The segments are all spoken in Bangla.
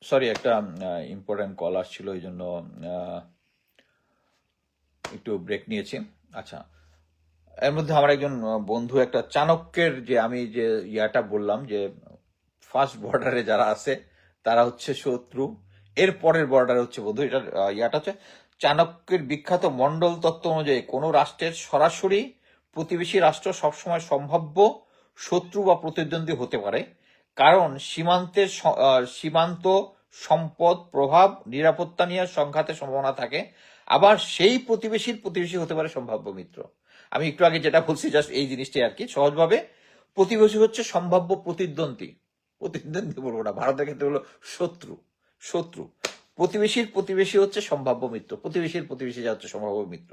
সরি, একটা ইম্পর্টেন্ট কল আসছিল, এই জন্য একটু ব্রেক নিয়েছি। আচ্ছা, এর মধ্যে আমার একজন বন্ধু একটা চাণক্যের যে আমি যে ইয়াটা বললাম যে ফার্স্ট বর্ডারে যারা আছে তারা হচ্ছে শত্রু, এর পরের বর্ডারে হচ্ছে বন্ধু। এটার ইয়াটা হচ্ছে চাণক্যের বিখ্যাত মন্ডল তত্ত্ব অনুযায়ী কোনো রাষ্ট্রের সরাসরি প্রতিবেশী রাষ্ট্র সবসময় সম্ভাব্য শত্রু বা প্রতিদ্বন্দ্বী হতে পারে, কারণ সীমান্ত সম্পদ প্রভাব নিরাপত্তা নিয়ে সংঘাতের সম্ভাবনা থাকে। আবার সেই প্রতিবেশীর প্রতিবেশী হতে পারে সম্ভাব্য মিত্র। আমি একটু আগে যেটা বলছি জাস্ট এই জিনিসটাই আর কি, সহজভাবে প্রতিবেশী হচ্ছে সম্ভাব্য প্রতিদ্বন্দ্বী। প্রতিদ্বন্দ্বী বলবো না, ভারতের ক্ষেত্রে হলো শত্রু। শত্রু প্রতিবেশীর প্রতিবেশী হচ্ছে সম্ভাব্য মিত্র, প্রতিবেশীর প্রতিবেশী যা হচ্ছে সম্ভাব্য মিত্র।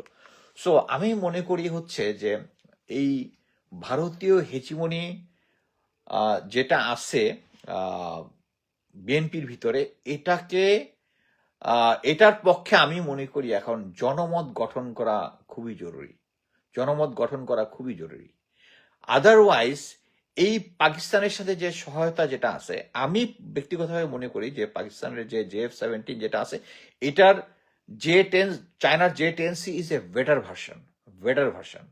সো আমি মনে করি হচ্ছে যে এই ভারতীয় হেজিমনি যেটা আছে বিএনপির ভিতরে, এটাকে এটার পক্ষে আমি মনে করি এখন জনমত গঠন করা খুবই জরুরি। জনমত গঠন করা খুবই জরুরি। আদারওয়াইজ এই পাকিস্তানের সাথে যে সহায়তা যেটা আছে, আমি ব্যক্তিগতভাবে মনে করি যে পাকিস্তানের যে JF-17 যেটা আছে, এটার J-10, চায়নার J-10C is a better version.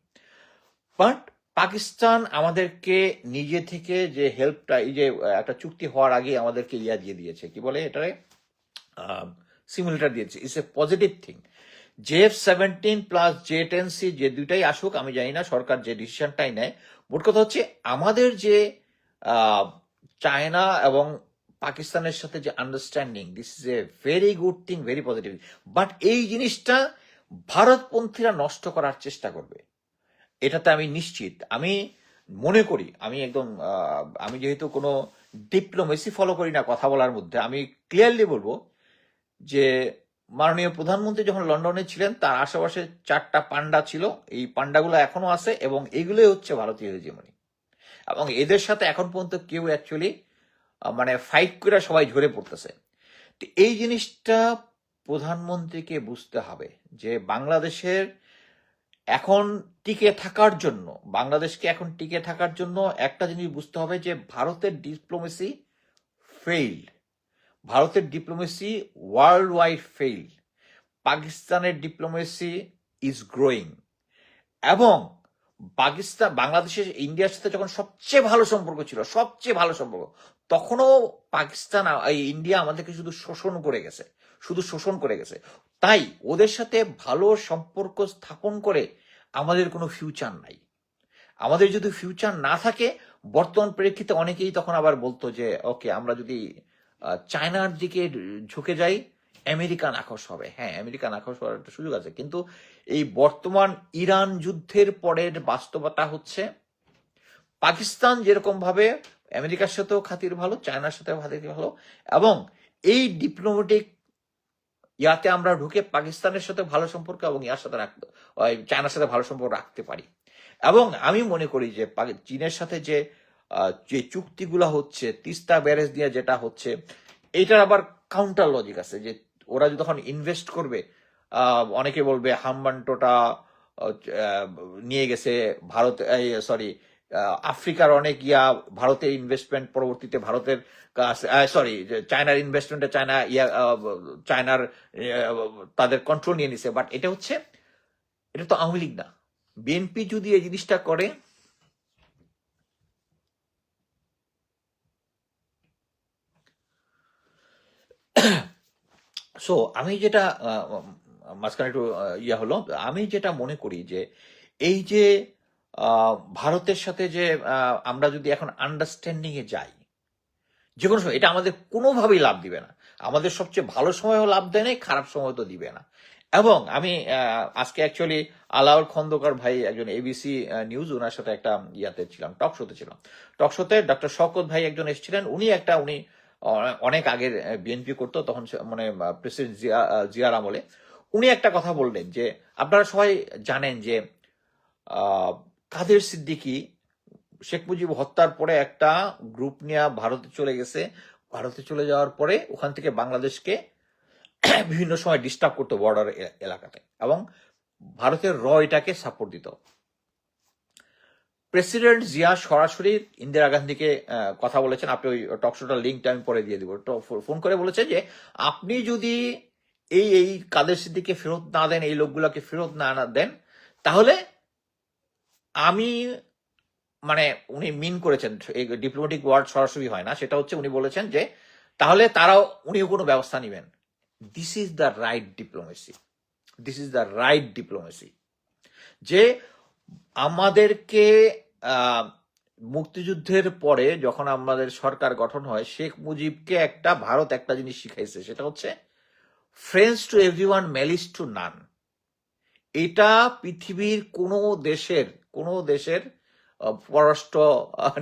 But Pakistan আমাদেরকে নিজে থেকে যে হেল্পটা, এই যে একটা চুক্তি হওয়ার আগে আমাদেরকে ইয়া দিয়ে দিয়েছে, কি বলে এটারে, সিমুলেটার দিয়েছে, it's a positive thing. JF-17 plus J-10C যে দুইটাই আসুক, আমি জানি না সরকার যে ডিসিশনটাই নেয়। মোট কথা হচ্ছে আমাদের যে আহ, চায়না এবং পাকিস্তানের সাথে যে understanding, this is a very good thing, very positive. But এই জিনিসটা ভারতপন্থীরা নষ্ট করার চেষ্টা করবে, এটাতে আমি নিশ্চিত। আমি মনে করি, আমি একদম আমি যেহেতু কোনো ডিপ্লোমেসি ফলো করি না কথা বলার মধ্যে, আমি ক্লিয়ারলি বলবো যে মাননীয় প্রধানমন্ত্রী যখন লন্ডনে ছিলেন তার আশেপাশে 4টা পান্ডা ছিল, এই পান্ডাগুলো এখনো আছে এবং এগুলোই হচ্ছে ভারতীয় হেজিমনি। এবং এদের সাথে এখন পর্যন্ত কেউ অ্যাকচুয়ালি মানে ফাইট করে সবাই ঝরে পড়তেছে। তো এই জিনিসটা প্রধানমন্ত্রীকে বুঝতে হবে যে বাংলাদেশের এখন টিকে থাকার জন্য, বাংলাদেশকে এখন টিকে থাকার জন্য একটা জিনিস বুঝতে হবে যে ভারতের ডিপ্লোমেসি ফেইল্ড। ভারতের ডিপ্লোমেসি ওয়ার্ল্ড ওয়াইড ফেইল্ড। পাকিস্তানের ডিপ্লোমেসি ইজ গ্রোয়িং। এবং বাংলাদেশের ইন্ডিয়ার সাথে যখন সবচেয়ে ভালো সম্পর্ক ছিল, সবচেয়ে ভালো সম্পর্ক, তখনও পাকিস্তান এই ইন্ডিয়া আমাদেরকে শুধু শোষণ করে গেছে। তাই ওদের সাথে ভালো সম্পর্ক স্থাপন করে আমাদের কোনো ফিউচার নাই। আমাদের যদি ফিউচার না থাকে, বর্তমান প্রেক্ষিতে অনেকেই তখন আবার বলতো যে ওকে, আমরা যদি চায়নার দিকে ঝুঁকে যাই, আমেরিকান আকাশ হবে। হ্যাঁ, আমেরিকান আকাশ হওয়ার একটা সুযোগ আছে, কিন্তু এই বর্তমান ইরান যুদ্ধের পরের বাস্তবতা হচ্ছে পাকিস্তান যেরকম ভাবে আমেরিকার সাথেও খাতির ভালো, চায়নার সাথেও খাতির ভালো, এবং এই ডিপ্লোমেটিক ইয়াতে আমরা ঢুকে পাকিস্তানের সাথে ভালো সম্পর্ক এবং ইয়ার সাথে চায়নার সাথে ভালো সম্পর্ক রাখতে পারি। এবং আমি মনে করি যে চীনের সাথে যে যে চুক্তিগুলো হচ্ছে, তিস্তা ব্যারেজ দিয়ে যেটা হচ্ছে, এইটার আবার কাউন্টার লজিক আছে যে ওরা যখন ইনভেস্ট করবে, অনেকে বলবে হাম্বানটোটা আহ, নিয়ে গেছে ভারত, সরি, আফ্রিকার অনেক ভারতে ইনভেস্টমেন্ট পরবর্তীতে ভারতের সরি, চায়নার ইনভেস্টমেন্টে চায়নার তাদের কন্ট্রোল নিয়ে নিছে। বাট এটা তো আওয়ামী লীগ না। বিএনপি যদি এই জিনিসটা করে, সো আমি যেটা মাঝখানে একটু হলো, আমি যেটা মনে করি যে এই যে ভারতের সাথে যে আমরা যদি এখন আন্ডারস্ট্যান্ডিং এ যাই, যে কোনো সময় এটা আমাদের কোনোভাবেই লাভ দিবে না। আমাদের সবচেয়ে ভালো সময়ও লাভ দেয় নাই, খারাপ সময় তো দিবে না। এবং আমি আজকে অ্যাকচুয়ালি আলাউল খন্দকার ভাই, একজন ABC নিউজ, ওনার সাথে একটা ইয়াতে ছিলাম, টক শোতে ছিলাম। টক শোতে ডক্টর শওকত ভাই একজন এসেছিলেন। উনি অনেক আগের বিএনপি করতো তখন, মানে প্রেসিডেন্ট জিয়ার আমলে। উনি একটা কথা বললেন যে আপনারা সবাই জানেন যে আহ, কাদের সিদ্দিকী শেখ মুজিব হত্যার পরে একটা গ্রুপ নিয়ে ভারতে চলে গেছে। ভারতে চলে যাওয়ার পরে ওখান থেকে বাংলাদেশকে বিভিন্ন সময় ডিস্টার্ব করতো বর্ডার এলাকাতে, এবং ভারতের এটাকে সাপোর্ট দিত। প্রেসিডেন্ট জিয়া সরাসরি ইন্দিরা গান্ধীকে কথা বলেছেন। আপনি ওই টক শোটার লিঙ্কটা আমি পরে দিয়ে দিব। ফোন করে বলেছে যে আপনি যদি এই কাদের সিদ্দিককে ফেরত না দেন, এই লোকগুলোকে ফেরত না দেন, তাহলে আমি মানে উনি মিন করেছেন, এই ডিপ্লোম্যাটিক ওয়ার্ড সরাসরি হয় না, সেটা হচ্ছে উনি বলেছেন যে তাহলে তারাও উনিও কোনো ব্যবস্থা নেবেন। This is the right diplomacy, this is the right diplomacy. যে আমাদেরকে মুক্তিযুদ্ধের পরে যখন আমাদের সরকার গঠন হয়, শেখ মুজিবকে ভারত একটা জিনিস শিখাইছে, সেটা হচ্ছে friends to everyone, malice two নান। এটা পৃথিবীর কোনো দেশের পররাষ্ট্র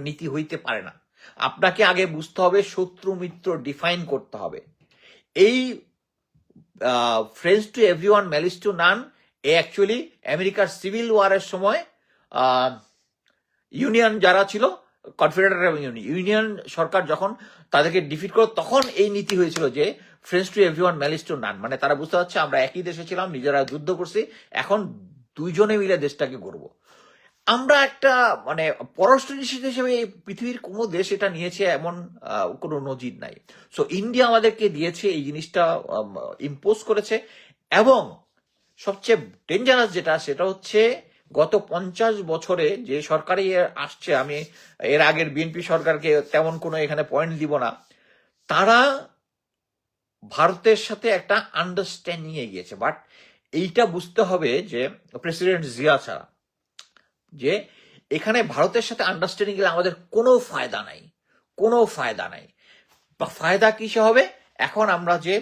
নীতি হইতে পারে না। আপনাকে আগে বুঝতে হবে, শত্রু মিত্র ডিফাইন করতে হবে। এই friends to everyone, malice two naan actually আমেরিকার সিভিল ওয়ারের সময় ইউনিয়ন যারা ছিল, কনফেডারেট এবং ইউনিয়ন সরকার যখন তাদেরকে ডিফিট করো, তখন এই নীতি হয়েছিল যে friends to everyone, malice two নান। মানে তারা বুঝতে পারছে আমরা একই দেশে ছিলাম, নিজেরা যুদ্ধ করছি, এখন দুইজনে মিলে দেশটাকে গড়বো। আমরা মানে পররাষ্ট্র নীতি হিসেবে পৃথিবীর কোনো দেশ এটা নিয়েছে এমন কোনো নজির নাই। সো ইন্ডিয়া আমাদেরকে দিয়েছে, এই জিনিসটা ইম্পোজ করেছে। এবং সবচেয়ে ডেঞ্জারাস সেটা হচ্ছে গত 50 বছরে যে সরকারই আসছে, আমি এর আগের বিএনপি সরকারকে তেমন কোনো এখানে পয়েন্ট দিব না, তারা ভারতের সাথে একটা আন্ডারস্ট্যান্ডিং এ গিয়েছে। বাট এইটা বুঝতে হবে যে প্রেসিডেন্ট জিয়া ছাড়া যে এখানে ভারতের সাথে আন্ডারস্ট্যান্ডিং গেলে আমাদের কোনো ফায়দা নাই, কোনো ফায়দা নাই। ফায়দা কিসে হবে? এখন আমরা যে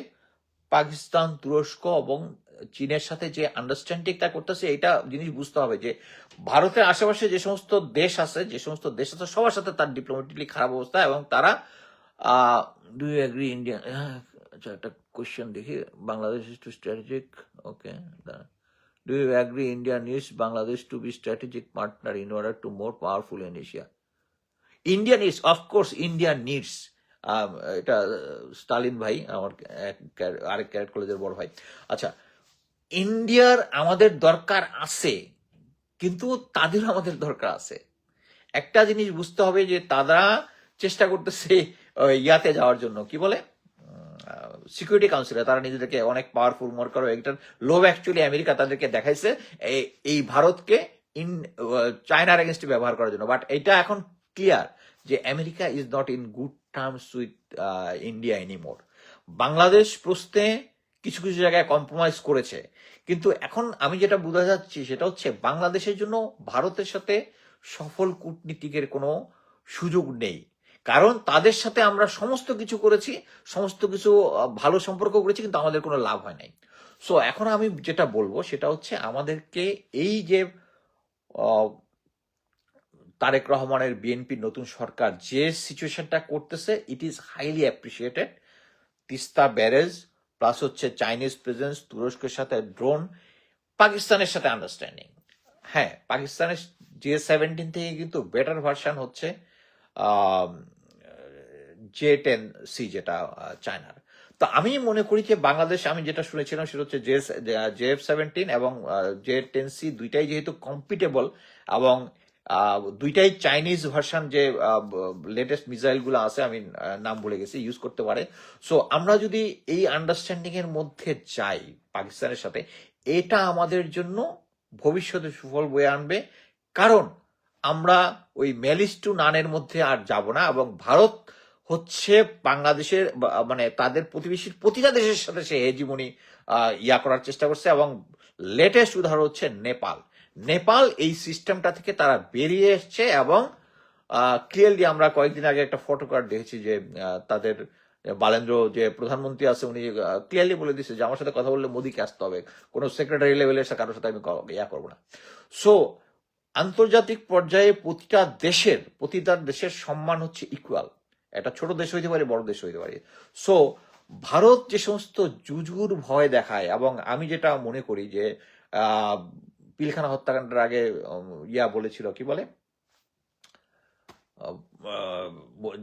পাকিস্তান, তুরস্ক এবং চীনের সাথে যে আন্ডারস্ট্যান্ডিংটা করতেছে, এটা জিনিস বুঝতে হবে যে ভারতের আশেপাশে যে সমস্ত দেশ আছে সবার সাথে তার ডিপ্লোমেটিকলি খারাপ অবস্থা, এবং তারা ডু ইউ এগ্রি ইন্ডিয়া, আচ্ছা একটা কোয়েশ্চেন দেখি, Bangladesh is too strategic, okay, do you agree India needs Bangladesh to be strategic partner in order to more powerful in Asia? India needs, of course India needs, এটা স্টালিন ভাই আমার আরেক ক্যারেট কলেজের বড় ভাই। আচ্ছা, ইন্ডিয়ার আমাদের দরকার আছে, কিন্তু তাদের আমাদের দরকার আছে। একটা জিনিস বুঝতে হবে যে তারা চেষ্টা করতেছে ইয়াতে যাওয়ার জন্য, কি বলে, সিকিউরিটি কাউন্সিলে তারা নিজেদেরকে অনেক পাওয়ারফুল মনে করে। এটার লোভ অ্যাকচুয়ালি আমেরিকা তাদেরকে দেখাইছে এই ভারতকে চায়নার এগেনস্টে ব্যবহার করার জন্য। বাট এটা এখন ক্লিয়ার যে America is not in good terms with India anymore. Bangladesh প্রশ্নে কিছু কিছু জায়গায় কম্প্রোমাইজ করেছে, কিন্তু এখন আমি যেটা বোঝা যাচ্ছি সেটা হচ্ছে বাংলাদেশের জন্য ভারতের সাথে সফল কূটনীতিকের কোনো সুযোগ নেই। কারণ তাদের সাথে আমরা সমস্ত কিছু করেছি, সমস্ত কিছু ভালো সম্পর্ক করেছি, কিন্তু আমাদের কোনো লাভ হয় নাই। সো এখন আমি যেটা বলবো সেটা হচ্ছে আমাদেরকে এই যে তারেক রহমানের বিএনপির নতুন সরকার যে সিচুয়েশনটা করতেছে, it is highly appreciated. Teesta barrage plus হচ্ছে চাইনিজ প্রেজেন্স, তুরস্কের সাথে ড্রোন, পাকিস্তানের সাথে আন্ডারস্ট্যান্ডিং। হ্যাঁ, পাকিস্তানের J-17 থেকে কিন্তু বেটার ভার্সন হচ্ছে J-10C, যেটা চায়নার। তো আমি মনে করি যে বাংলাদেশ, আমি যেটা শুনেছিলাম সেটা হচ্ছে JF-17 এবং J-10C দুইটাই যেহেতু কম্পিটেবল, এবং দুইটাই চাইনিজ ভার্সন, যে লেটেস্ট মিসাইল গুলো আছে, আমি নাম ভুলে গেছি, ইউজ করতে পারে। সো আমরা যদি এই আন্ডারস্ট্যান্ডিং এর মধ্যে যাই পাকিস্তানের সাথে, এটা আমাদের জন্য ভবিষ্যতে সুফল বয়ে আনবে। কারণ আমরা ওই ম্যালিস টু নানের মধ্যে আর যাব না, এবং ভারত হচ্ছে বাংলাদেশের মানে তাদের প্রতিবেশীর প্রতিটা দেশের সাথে সে হেজিমনি করার চেষ্টা করছে। এবং লেটেস্ট উদাহরণ হচ্ছে নেপাল এই সিস্টেমটা থেকে তারা বেরিয়ে এসছে, এবং ক্লিয়ারলি আমরা কয়েকদিন আগে একটা ফটো কার্ড দেখেছি যে তাদের বালেন্দ্র যে প্রধানমন্ত্রী আছে, উনি ক্লিয়ারলি বলে দিচ্ছে যে আমার সাথে কথা বললে মোদীকে আসতে হবে, কোনো সেক্রেটারি লেভেলের কারোর সাথে আমি করবো না। সো আন্তর্জাতিক পর্যায়ে প্রতিটা দেশের সম্মান হচ্ছে ইকুয়াল। একটা ছোট দেশ হইতে পারে, বড় দেশ হইতে পারে। সো ভারত যে সমস্ত জুজুর ভয় দেখায়, এবং আমি যেটা মনে করি যে পিলখানা হত্যাকাণ্ডের আগে বলেছিল, কি বলে,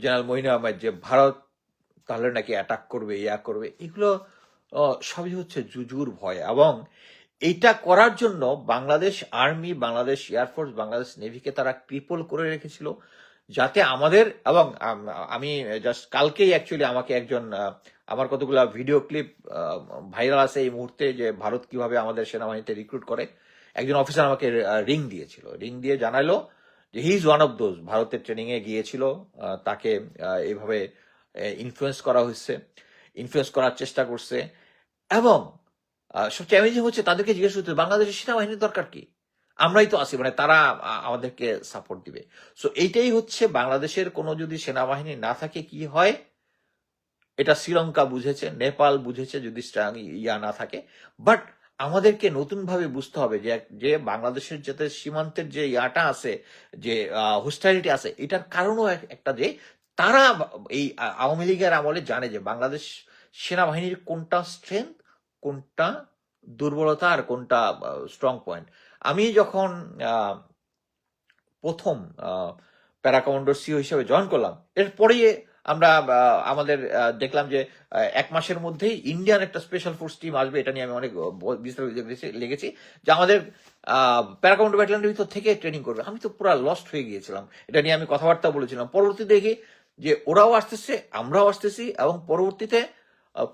জেনারেল মঈন আহমেদ, যে ভারত তাহলে নাকি অ্যাটাক করবে, করবে, এগুলো সবই হচ্ছে জুজুর ভয়। এবং এইটা করার জন্য বাংলাদেশ আর্মি, বাংলাদেশ এয়ারফোর্স, বাংলাদেশ নেভিকে তারা ক্রিপল করে রেখেছিল, যাতে আমাদের এবং আমি জাস্ট কালকেই অ্যাকচুয়ালি আমাকে একজন আমার কতগুলো ভিডিও ক্লিপ ভাইরাল আছে এই মুহূর্তে, যে ভারত কিভাবে আমাদের সেনাবাহিনীতে রিক্রুট করে। একজন অফিসার আমাকে রিং দিয়েছিল, রিং দিয়ে জানালো যে he is one of those, ভারতের ট্রেনিং এ গিয়েছিল, তাকে এইভাবে ইনফ্লুয়েন্স করা হয়েছে, ইনফ্লুয়েন্স করার চেষ্টা করছে। এবং সবচেয়ে অ্যামেজিং হচ্ছে তাদেরকে জিজ্ঞেস করতে বাংলাদেশের সেনাবাহিনীর দরকার কি, আমরাই তো আছি, মানে তারা আমাদেরকে সাপোর্ট দিবে। সো এইটাই হচ্ছে বাংলাদেশের কোনো যদি সেনাবাহিনী না থাকে কি হয়, এটা শ্রীলঙ্কা বুঝেছে, নেপাল বুঝেছে যদি স্ট্রং ইয়া না থাকে। বাট আমাদেরকে নতুন ভাবে বুঝতে হবে যে যে বাংলাদেশের যাতে সীমান্তের যে ইয়াটা আছে, যে হোস্টাইলিটি আছে, এটার কারণও একটা যে তারা এই আওয়ামী লীগের আমলে জানে যে বাংলাদেশ সেনাবাহিনীর কোনটা স্ট্রেংথ, কোনটা দুর্বলতা, আর কোনটা স্ট্রং পয়েন্ট। আমি যখন প্রথম প্যারা কমান্ডো সিও হিসেবে জয়েন করলাম, এরপরেই আমরা আমাদের দেখলাম যে 1 মাসের মধ্যেই ইন্ডিয়ান একটা স্পেশাল ফোর্স টিম আসবে। এটা নিয়ে আমি অনেক বিস্তারিত লেগেছি যে আমাদের প্যারা কমান্ডো ব্যাটালিয়নের ভিতর থেকে ট্রেনিং করবে। আমি তো পুরো লস্ট হয়ে গিয়েছিলাম, এটা নিয়ে আমি কথাবার্তা বলেছিলাম। পরবর্তী দেখি যে ওরাও আসতেছে, আমরাও আসতেছি, এবং পরবর্তীতে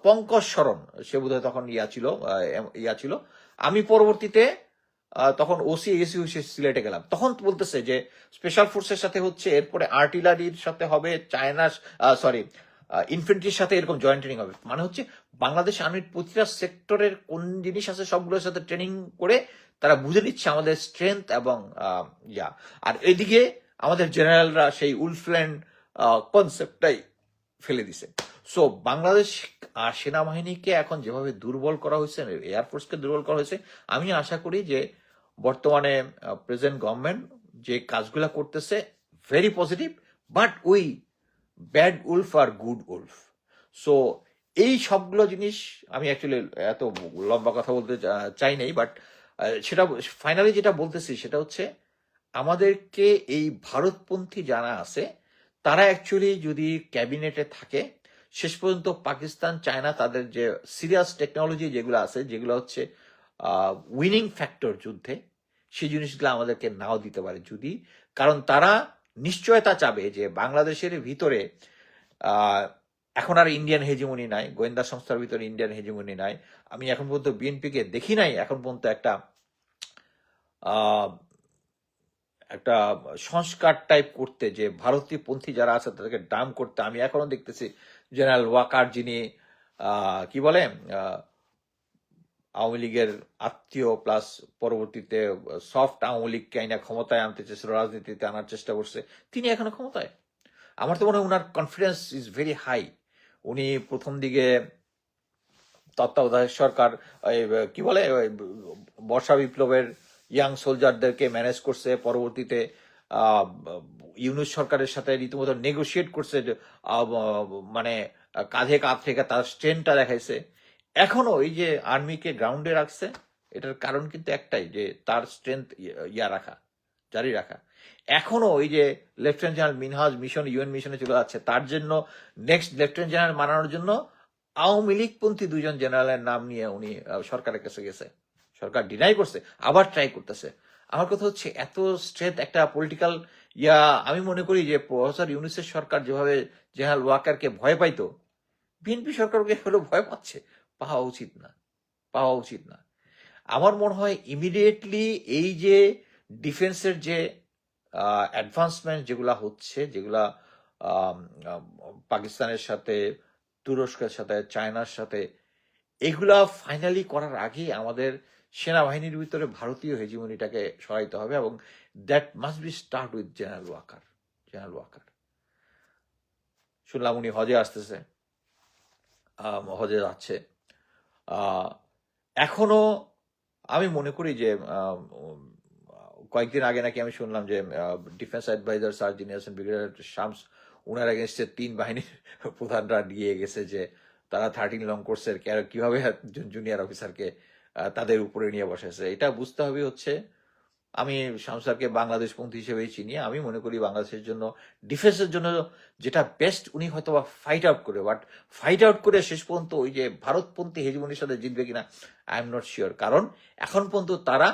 পঙ্কজ শরণ, সে বোধহয় তখন ইয়া ছিল। আমি পরবর্তীতে তখন ওসি এসি সিলেটে গেলাম, তখন বলতেছে যে স্পেশাল ফোর্সের সাথে হচ্ছে, এরপরে আর্টিলারির সাথে হবে, চায়না সরি ইনফেন্ট্রির সাথে এরকম জয়েন্ট ট্রেনিং হবে। মানে হচ্ছে বাংলাদেশ আর্মির প্রতিটা সেক্টরের কোন জিনিস আছে সবগুলোর সাথে ট্রেনিং করে তারা বুঝে নিচ্ছে আমাদের স্ট্রেংথ এবং ইয়া। আর এদিকে আমাদের জেনারেলরা সেই উলফল্যান্ড কনসেপ্টটাই ফেলে দিছে। সো বাংলাদেশ সেনাবাহিনীকে এখন যেভাবে দুর্বল করা হয়েছে, এয়ারফোর্সকে দুর্বল করা হয়েছে, আমি আশা করি যে বর্তমানে প্রেজেন্ট গভর্নমেন্ট যে কাজগুলা করতেছে very positive, but we bad wolf আর গুড উলফ। সো এই সবগুলো জিনিস আমি অ্যাকচুয়ালি এত লম্বা কথা বলতে চাই নাই, বাট সেটা ফাইনালি যেটা বলতেছি সেটা হচ্ছে আমাদেরকে এই ভারতপন্থী যারা আছে তারা অ্যাকচুয়ালি যদি ক্যাবিনেটে থাকে, শেষ পর্যন্ত পাকিস্তান, চায়না তাদের যে সিরিয়াস টেকনোলজি যেগুলো আছে, যেগুলো হচ্ছে উইনিং ফ্যাক্টর যুদ্ধে, সেই জিনিসগুলো আমাদেরকে নাও দিতে পারে যদি, কারণ তারা নিশ্চয়তা চাবে যে বাংলাদেশের ভিতরে এখন আর ইন্ডিয়ান হেজিমনি নাই, গোয়েন্দা সংস্থার ভিতরে ইন্ডিয়ান হেজিমনি নাই। আমি এখন পর্যন্ত বিএনপিকে দেখি নাই এখন পর্যন্ত একটা সংস্কার টাইপ করতে, যে ভারতীয় পন্থী যারা আছে তাদেরকে ডাম করতে। আমি এখনো দেখতেছি জেনারেল ওয়াকার, যিনি কি বলে আওয়ামী লীগের আত্মীয় প্লাস পরবর্তীতে সফট আওয়ামী লীগকে আইনা ক্ষমতায় আনতে চেয়েছিল, রাজনীতিতে আনার চেষ্টা করছে, তিনি এখনো ক্ষমতায়। আমার তো মনে হয় উনার কনফিডেন্স ইজ ভেরি হাই। উনি প্রথম দিকে তত্ত্বাবধায়ক সরকার কি বলে বর্ষা বিপ্লবের ইয়াং সোলজারদেরকে ম্যানেজ করছে, পরবর্তীতে ইউনুস সরকারের সাথে রীতিমতো নেগোসিয়েট করছে, মানে কাঁধে কাঁধ থেকে তার স্ট্রেংথটা দেখাইছে। এখনো এই যে আর্মিকে গ্রাউন্ডে রাখছে, এটার কারণ কিন্তু একটাই, যে তার স্ট্রেংথ জারি রাখা। এখনো ওই যে lieutenant general Minhaj mission, UN মিশনে চলে যাচ্ছে, তার জন্য নেক্সট লেফটেন্যান্ট জেনারেল বানানোর জন্য আওয়ামী লীগপন্থী 2জন জেনারেলের নাম নিয়ে উনি সরকারের কাছে গেছে, সরকার ডিনাই করছে, আবার ট্রাই করতেছে। আমার কথা হচ্ছে এত স্ট্রেংথ একটা পলিটিক্যাল আমি মনে করি যে প্রফেসর ইউনুসের সরকার যেভাবে জেনারেল ওয়াকারকে ভয় পাইতো, বিএনপি সরকারকে হলো ভয় পাচ্ছে, পাওয়া উচিত না, পাওয়া উচিত না। আমার মনে হয় ইমিডিয়েটলি এই যে ডিফেন্সের যে অ্যাডভান্সমেন্ট যেগুলা হচ্ছে, যেগুলা পাকিস্তানের সাথে, তুরস্কের সাথে, চায়নার সাথে, এগুলা ফাইনালি করার আগেই আমাদের সেনাবাহিনীর ভিতরে ভারতীয় হেজিমনিটাকে সরাইতে হবে, এবং that must be start with General Waker. General Waker শুনলাম উনি হজে আসতেছে, হজে যাচ্ছে। এখনো আমি মনে করি যে কয়েকদিন আগে নাকি আমি শুনলাম যে defence adviser Sarjin Hasan, brigadier Shams, উনার এগেনস্টে 3 বাহিনীর প্রধানরা নিয়ে গেছে যে তারা 13 লং কোর্সের কিভাবে জুনিয়র অফিসারকে তাদের উপরে নিয়ে বসেছে। এটা বুঝতে হবে হচ্ছে আমি শামসারকে বাংলাদেশপন্থী হিসেবেই চিনি। আমি মনে করি বাংলাদেশের জন্য ডিফেন্সের জন্য যেটা বেস্ট উনি হয়তো বা ফাইট আউট করে, বাট ফাইট আউট করে শেষ পর্যন্ত ওই যে ভারতপন্থী হেজিমনির সাথে জিতবে কিনা আই এম নট শিওর। কারণ এখন পর্যন্ত তারা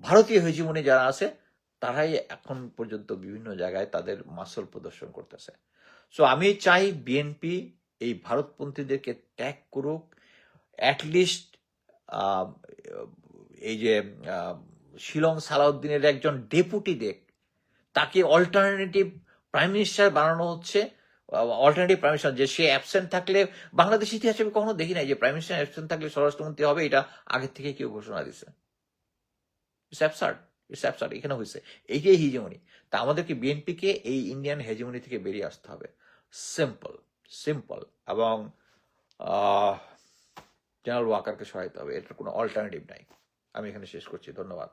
ভারতীয় হেজিমনি যারা আছে তারাই এখন পর্যন্ত বিভিন্ন জায়গায় তাদের মাসল প্রদর্শন করতেছে। সো আমি চাই বিএনপি এই ভারতপন্থীদেরকে ত্যাগ করুক, অ্যাটলিস্ট এই যে আহ, শিলং সালাউদ্দিনের একজন ডেপুটি দেখ, তাকে অল্টারনেটিভ প্রাইম মিনিস্টার বানানো হচ্ছে। অল্টারনেটিভ প্রাইম মিনিস্টার যে সে অ্যাবসেন্ট থাকলে, বাংলাদেশ ইতিহাসে আমি কখনো দেখি নাই যে প্রাইম মিনিস্টার অ্যাবসেন্ট থাকলে স্বরাষ্ট্রমন্ত্রী হবে, এটা আগের থেকে কেউ ঘোষণা দিছে। It's absurd, it's absurd. এখানে হয়েছে এইটাই হেজিমনি। তা আমাদেরকে বিএনপিকে এই ইন্ডিয়ান হেজিমনি থেকে বেরিয়ে আসতে হবে। Simple, simple. এবং জেনারেল ওয়াকারকে সহায়তা হবে, এটার কোনো অল্টারনেটিভ নাই। আমি এখানে শেষ করছি, ধন্যবাদ।